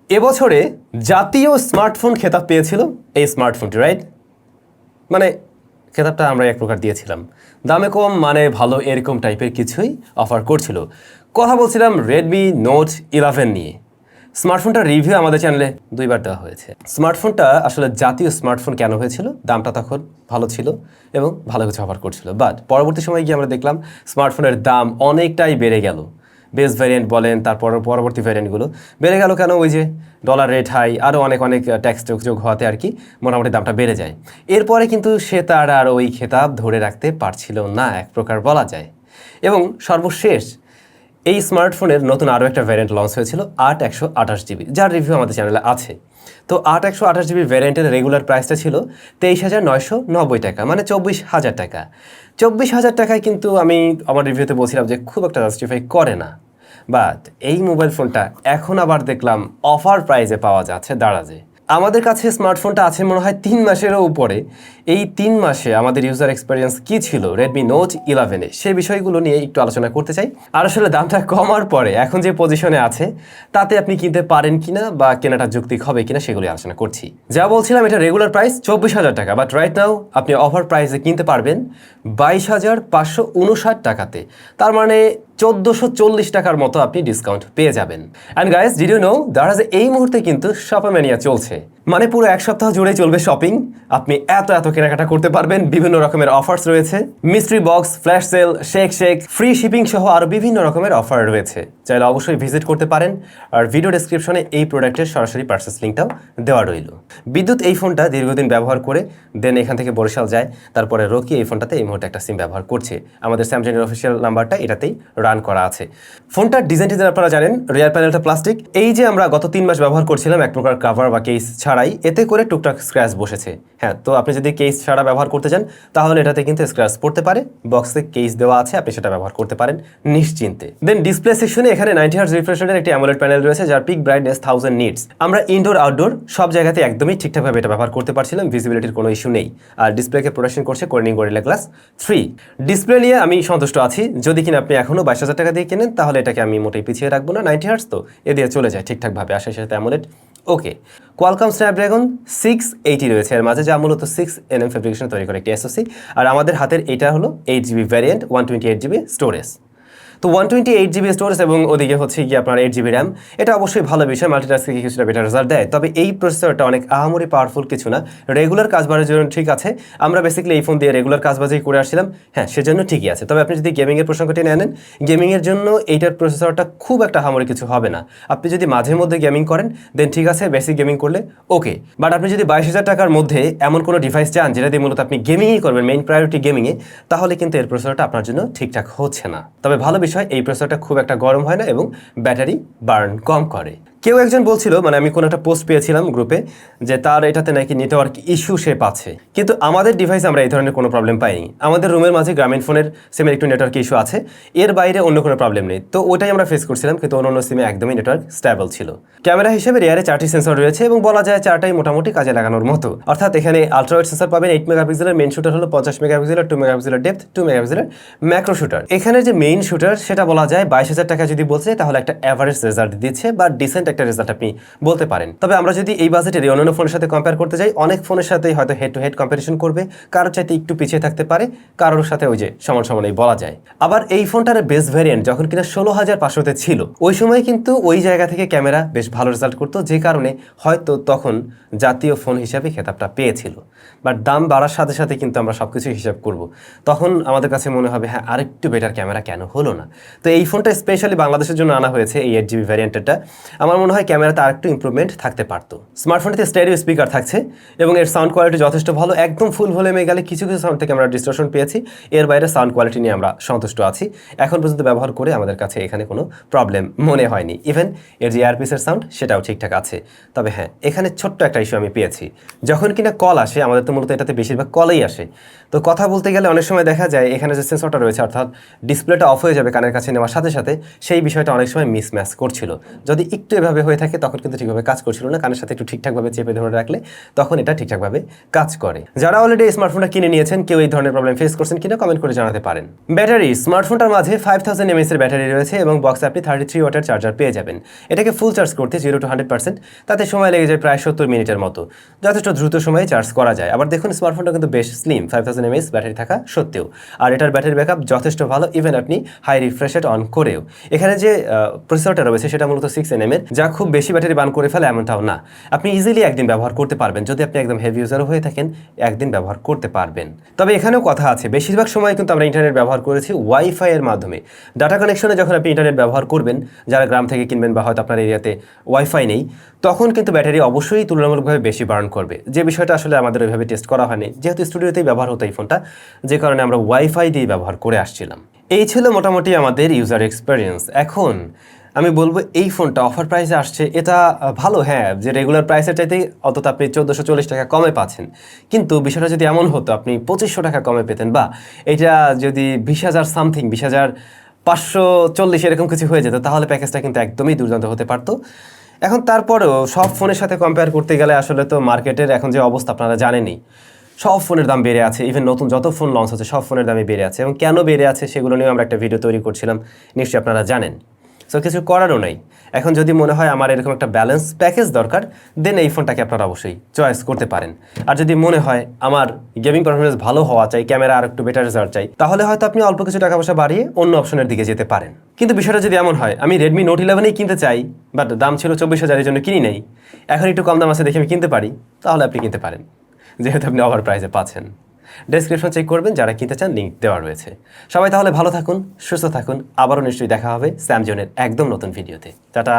এবছরে জাতীয় স্মার্টফোন খেতাব পেয়েছিল এই স্মার্টফোনটি, রাইট? মানে খেতাবটা আমরা এক প্রকার দিয়েছিলাম, দামে কম মানে ভালো এরকম টাইপের কিছুই অফার করছিল। কথা বলছিলাম রেডমি নোট 11 নিয়ে। স্মার্টফোনটার রিভিউ আমাদের চ্যানেলে 2বার দেওয়া হয়েছে। স্মার্টফোনটা আসলে জাতীয় স্মার্টফোন কেন হয়েছিল, দামটা তখন ভালো ছিল এবং ভালো কিছু অফার করছিল, বাট পরবর্তী সময়ে গিয়ে আমরা দেখলাম স্মার্টফোনের দাম অনেকটাই বেড়ে গেল। বেস ভ্যারিয়েন্ট বলেন, তারপর পরবর্তী ভ্যারিয়েন্টগুলো বেড়ে গেল কেন? ওই যে ডলার রেট হাই, আরও অনেক ট্যাক্স যোগ হওয়াতে আর কি মোটামুটি দামটা বেড়ে যায়। এরপরে কিন্তু সে তার আর ওই খেতাব ধরে রাখতে পারছিল না, এক প্রকার বলা যায়। এবং সর্বশেষ এই স্মার্টফোনের নতুন আরও একটা ভ্যারিয়েন্ট লঞ্চ হয়েছিল 8/128GB, যার রিভিউ আমাদের চ্যানেলে আছে। তো 8/128GB ভ্যারিয়েন্টের রেগুলার প্রাইসটা ছিল 23,990 টাকা, মানে 24,000 টাকা। 24,000 টাকায় কিন্তু আমি আমার রিভিউতে বলছিলাম যে খুব একটা জাস্টিফাই করে না, বাট এই মোবাইল ফোনটা এখন আবার দেখলাম অফার প্রাইসে পাওয়া যাচ্ছে দারাজে। আমাদের কাছে স্মার্টফোনটা আছে মনে হয় 3 মাসেরও উপরে। এই 3 মাসে আমাদের ইউজার এক্সপিরিয়েন্স কী ছিল রেডমি নোট 11-এ, সেই বিষয়গুলো নিয়ে একটু আলোচনা করতে চাই। আর আসলে দামটা কমার পরে এখন যে পজিশনে আছে তাতে আপনি কিনতে পারেন কিনা বা কেনাটা যৌক্তিক হবে কিনা সেগুলি আলোচনা করছি। যা বলছিলাম, এটা রেগুলার প্রাইস 24,000 টাকা, বাট রাইট নাও আপনি অফার প্রাইসে কিনতে পারবেন 22,559 টাকাতে। তার মানে 1440 টাকার মতো আপনি ডিসকাউন্ট পেয়ে যাবেন। And guys, did you know Daraz এই মুহূর্তে কিন্তু শপাম্যানিয়া চলছে, মানে পুরো এক সপ্তাহ জুড়েই চলবে শপিং। আপনি এত কেনাকাটা করতে পারবেন, বিভিন্ন রকমের অফার্স রয়েছে, mystery box, flash sell, shake free shipping সহ আরও বিভিন্ন রকমের অফার রয়েছে। চাইলে অবশ্যই ভিজিট করতে পারেন। আর ভিডিও ডেসক্রিপশনে এই প্রোডাক্টের সরাসরি পারচেস লিঙ্কটাও দেওয়া রইল। বিদ্যুৎ এই ফোনটা দীর্ঘদিন ব্যবহার করে দেন এখান থেকে বরিশাল যায়, তারপরে রকি এই ফোনটাতে এই মুহূর্তে একটা সিম ব্যবহার করছে। আমাদের স্যামজনের অফিসিয়াল নাম্বারটা এটাতেই রান করা আছে। ফোনটার ডিজাইন আপনারা জানেন, রিয়ার প্যানেলটা প্লাস্টিক। এই যে আমরা গত 3 মাস ব্যবহার করছিলাম এক প্রকার কাভার বা কেস ছাড়াই, এতে করে টুকটাক স্ক্র্যাচ বসেছে। হ্যাঁ, তো আপনি যদি কেস ছাড়া ব্যবহার করতে চান তাহলে এটাতে কিন্তু স্ক্র্যাচ পড়তে পারে। বক্সে কেস দেওয়া আছে, আপনি সেটা ব্যবহার করতে পারেন নিশ্চিন্তে। দেন ডিসপ্লে সেকশনে এখানে 90 হার্জ রিফ্রেশ রেটের একটি অ্যামোলেড প্যানেল রয়েছে, যার পিক ব্রাইটনেস 1000 নিটস। আমরা ইনডোর আউটডোর সব জায়গাতে একদমই ঠিকঠাকভাবে এটা ব্যবহার করতে পারছিলাম, ভিজিবিলিটির কোনো ইস্যু নেই। আর ডিসপ্লেকে প্রোটেকশন করছে কর্নিং গরিলা গ্লাস 3। ডিসপ্লে নিয়ে আমি সন্তুষ্ট আছি। যদি কিনা আপনি এখনও 22,000 টাকা দিয়ে কেনেন তাহলে এটাকে আমি মোটেই পিছিয়ে রাখবো না। 90 হার্জ তো এ দিয়ে চলে যায় ঠিকঠাকভাবে, আসার সাথে অ্যামোলেড ওকে। কোয়ালকম স্ন্যাপড্রাগন 680 রয়েছে এর মাঝে, যা মূলত 6nm ফেব্রিকেশন তৈরি করে একটি এসওসি। আর আমাদের হাতের এটা হলো 8GB ভ্যারিয়েন্ট, 128GB স্টোরেজ। তো 128GB স্টোরেজ এবং ওদিকে হচ্ছে গিয়ে আপনার 8GB র্যাম। এটা অবশ্যই ভালো বিষয়, মাল্টিটাস্কিংয়ে কিছুটা বেটার রেজাল্ট দেয়। তবে এই প্রসেসরটা অনেক আহামরি পাওয়ারফুল কিছু না, রেগুলার কাজবাজের জন্য ঠিক আছে। আমরা বেসিক্যালি এই ফোন দিয়ে রেগুলার কাজবাজই করে আসছিলাম, হ্যাঁ সেজন্য ঠিকই আছে। তবে আপনি যদি গেমিংয়ের প্রসঙ্গটি নিয়ে নেন, গেমিংয়ের জন্য এইটার প্রসেসরটা খুব একটা আহামরি কিছু হবে না। আপনি যদি মাঝে মধ্যে গেমিং করেন দেন ঠিক আছে, বেসিক গেমিং করলে ওকে। বাট আপনি যদি 22,000 টাকার মধ্যে এমন কোনো ডিভাইস চান যেটা দিয়ে মূলত আপনি গেমিংই করবেন, মেইন প্রায়োরিটি গেমিংয়ে, তাহলে কিন্তু এর প্রসেসরটা আপনার জন্য ঠিকঠাক হচ্ছে না। তবে ভালো বিষয়, এই প্রসেসরটা খুব একটা গরম হয় না এবং ব্যাটারি বার্ন কম করে। কেউ একজন বলছিল, মানে আমি কোনো একটা পোস্ট পেয়েছিলাম গ্রুপে, যে তার এটাতে নাকি নেটওয়ার্ক ইস্যু সে পাচ্ছে, কিন্তু আমাদের ডিভাইস আমরা এই ধরনের কোনো প্রবলেম পাইনি। আমাদের রুমের মাঝে গ্রামীণ ফোনের সিমের একটু নেটওয়ার্ক ইস্যু আছে, এর বাইরে অন্য কোনো প্রবলেম নেই। তো ওটাই আমরা ফেস করছিলাম, কিন্তু অন্য সিমে একদমই নেটওয়ার্ক স্টেবল ছিল। ক্যামেরা হিসেবে রিয়ারে 4টি সেন্সর রয়েছে এবং বলা যায় 4টাই মোটামুটি কাজে লাগানোর মতো। অর্থাৎ এখানে আলট্রাওয়াইড সেন্সর পাবেন 8 মেগাপিক্সেলের, মেইন শুটার হলো 50 মেগাপিক্সেলের, 2 মেগাপিক্সেলের ডেপথ, 2 মেগাপিক্সেলের ম্যাক্রো শুটার। এখানে যে মেইন শুটার সেটা বলা যায় 22,000 টাকা যদি বলছে তাহলে একটা অ্যাভারেজ রেজাল্ট দিচ্ছে বা ডিসেন্ট একটা রেজাল্ট আপনি বলতে পারেন। তবে আমরা যদি এই বাজেটের অন্যান্য ফোনের সাথে কম্পেয়ার করতে যাই, অনেক ফোনের সাথেই হয়তো হেড টু হেড কম্পারিজন করবে, কারোর চাইতে একটু পিছিয়ে থাকতে পারে, কারোর সাথে ওই যে সমানই বলা যায়। আবার এই ফোনটার বেস ভ্যারিয়েন্ট যখন কিনা 16,500-তে ছিল, ওই সময় কিন্তু ওই জায়গা থেকে ক্যামেরা বেশ ভালো রেজাল্ট করতো, যে কারণে হয়তো তখন জাতীয় ফোন হিসাবে খেতাবটা পেয়েছিল। বাট দাম বাড়ার সাথে সাথে কিন্তু আমরা সব কিছু হিসাব করব, তখন আমাদের কাছে মনে হবে হ্যাঁ আরেকটু বেটার ক্যামেরা কেন হলো না। তো এই ফোনটা স্পেশালি বাংলাদেশের জন্য আনা হয়েছে, এই 8GB ভ্যারিয়েন্টটা। আমার মনে হয় ক্যামেরাতে আরেকটু ইমপ্রুভমেন্ট থাকতে পারতো। স্মার্টফোনটিতে স্টেরিও স্পিকার থাকছে এবং এর সাউন্ড কোয়ালিটি যথেষ্ট ভালো। একদম ফুল ভলিউমে গেলে কিছু সাউন্ড থেকে আমরা ডিস্টরশন পেয়েছি, এর বাইরে সাউন্ড কোয়ালিটি নিয়ে আমরা সন্তুষ্ট আছি। এখন পর্যন্ত ব্যবহার করে আমাদের কাছে এখানে কোনো প্রবলেম মনে হয়নি। ইভেন এর যে এয়ারপিসের সাউন্ড সেটাও ঠিকঠাক আছে। তবে হ্যাঁ, এখানে ছোট্ট একটা ইস্যু আমি পেয়েছি। যখন কিনা কল আসে, আমাদের তো মূলত এটাতে বেশিরভাগ কলেই আসে, তো কথা বলতে গেলে অনেক সময় দেখা যায় এখানে যে সেন্সরটা রয়েছে, অর্থাৎ ডিসপ্লেটা অফ হয়ে যাবে কানের কাছে নেওয়ার সাথে সাথে, সেই বিষয়টা অনেক সময় মিসম্যাচ করছিল। যদি একটু এভাবে এরকমভাবে হয়ে থাকে তখন কিন্তু ঠিকভাবে কাজ করছিল না, কানের সাথে একটু ঠিকঠাকভাবে চেপে ধরে রাখলে তখন এটা ঠিকঠাকভাবে কাজ করে। যারা অলরেডি স্মার্টফোনটা কিনে নিয়েছেন কেউ এই ধরনের প্রবলেম ফেস করছেন কিনা কমেন্ট করে জানাতে পারেন। ব্যাটারি, স্মার্টফোনটার মাঝে 5000 mAh এর ব্যাটারি রয়েছে এবং বক্সে আপনি 33 ওয়াটের চার্জার পেয়ে যাবেন। এটাকে ফুল চার্জ করতে 0 to 100% তাতে সময় লেগে যায় প্রায় 70 মিনিটের মতো, যথেষ্ট দ্রুত সময়ে চার্জ করা যায়। আবার দেখুন স্মার্টফোনটা কিন্তু বেশ স্লিম 5000 mAh ব্যাটারি থাকা সত্ত্বেও, আর এটার ব্যাটারি ব্যাকআপ যথেষ্ট ভালো ইভেন আপনি হাই রিফ্রেশ রেট অন করেও। এখানে যে প্রসেসরটা রয়েছে সেটা মূলত 6nm এর, যা খুব বেশি ব্যাটারি বার্ন করে ফেলে এমনটাও না। আপনি ইজিলি একদিন ব্যবহার করতে পারবেন, যদি আপনি একদম হেভি ইউজারও হয়ে থাকেন একদিন ব্যবহার করতে পারবেন। তবে এখানেও কথা আছে, বেশিরভাগ সময় কিন্তু আমরা ইন্টারনেট ব্যবহার করেছি ওয়াইফাই এর মাধ্যমে। ডাটা কানেকশনে যখন আপনি ইন্টারনেট ব্যবহার করবেন, যারা গ্রাম থেকে কিনবেন বা হয়তো আপনার এরিয়াতে ওয়াইফাই নেই, তখন কিন্তু ব্যাটারি অবশ্যই তুলনামূলকভাবে বেশি বার্ন করবে, যে বিষয়টা আসলে আমাদের ওইভাবে টেস্ট করা হয়নি, যেহেতু স্টুডিওতেই ব্যবহার হতো এই ফোনটা, যে কারণে আমরা ওয়াইফাই দিয়ে ব্যবহার করে আসছিলাম। এই ছিল মোটামুটি আমাদের ইউজার এক্সপিরিয়েন্স। এখন আমি বলবো এই ফোনটা অফার প্রাইসে আসছে, এটা ভালো, হ্যাঁ, যে রেগুলার প্রাইসের চাইতে অন্তত আপনি 1440 টাকা কমে পাচ্ছেন। কিন্তু বিষয়টা যদি এমন হতো আপনি 2500 টাকা কমে পেতেন, বা এটা যদি 20,000 সামথিং 20,540 এরকম কিছু হয়ে যেত, তাহলে প্যাকেজটা কিন্তু একদমই দুর্দান্ত হতে পারতো। এখন তারপরেও সব ফোনের সাথে কম্পেয়ার করতে গেলে আসলে তো মার্কেটের এখন যে অবস্থা আপনারা জানেনই, সব ফোনের দাম বেড়ে আছে। ইভেন নতুন যত ফোন লঞ্চ হচ্ছে সব ফোনের দামই বেড়ে আছে, এবং কেন বেড়ে আছে সেগুলো নিয়েও আমরা একটা ভিডিও তৈরি করছিলাম, নিশ্চয়ই আপনারা জানেন। সো কিছু করারও নেই। এখন যদি মনে হয় আমার এরকম একটা ব্যালেন্স প্যাকেজ দরকার, দেন এই ফোনটাকে আপনারা অবশ্যই চয়েস করতে পারেন। আর যদি মনে হয় আমার গেমিং পারফরমেন্স ভালো হওয়া চাই, ক্যামেরা আর একটু বেটার রেজাল্ট চাই, তাহলে হয়তো আপনি অল্প কিছু টাকা পয়সা বাড়িয়ে অন্য অপশনের দিকে যেতে পারেন। কিন্তু বিষয়টা যদি এমন হয় আমি Redmi Note 11 কিনতে চাই, বাট দাম ছিল 24,000 এর জন্য কিনি নেই, এখন একটু কম দাম আছে দেখে আমি কিনতে পারি, তাহলে আপনি কিনতে পারেন, যেহেতু আপনি ওভার প্রাইসে পাচ্ছেন। ডেসক্রিপশন চেক করবেন, যারা কিনতে চান লিঙ্ক দেওয়া রয়েছে। সবাই তাহলে ভালো থাকুন, সুস্থ থাকুন, আবারও নিশ্চয়ই দেখা হবে স্যামজনের একদম নতুন ভিডিওতে। টাটা।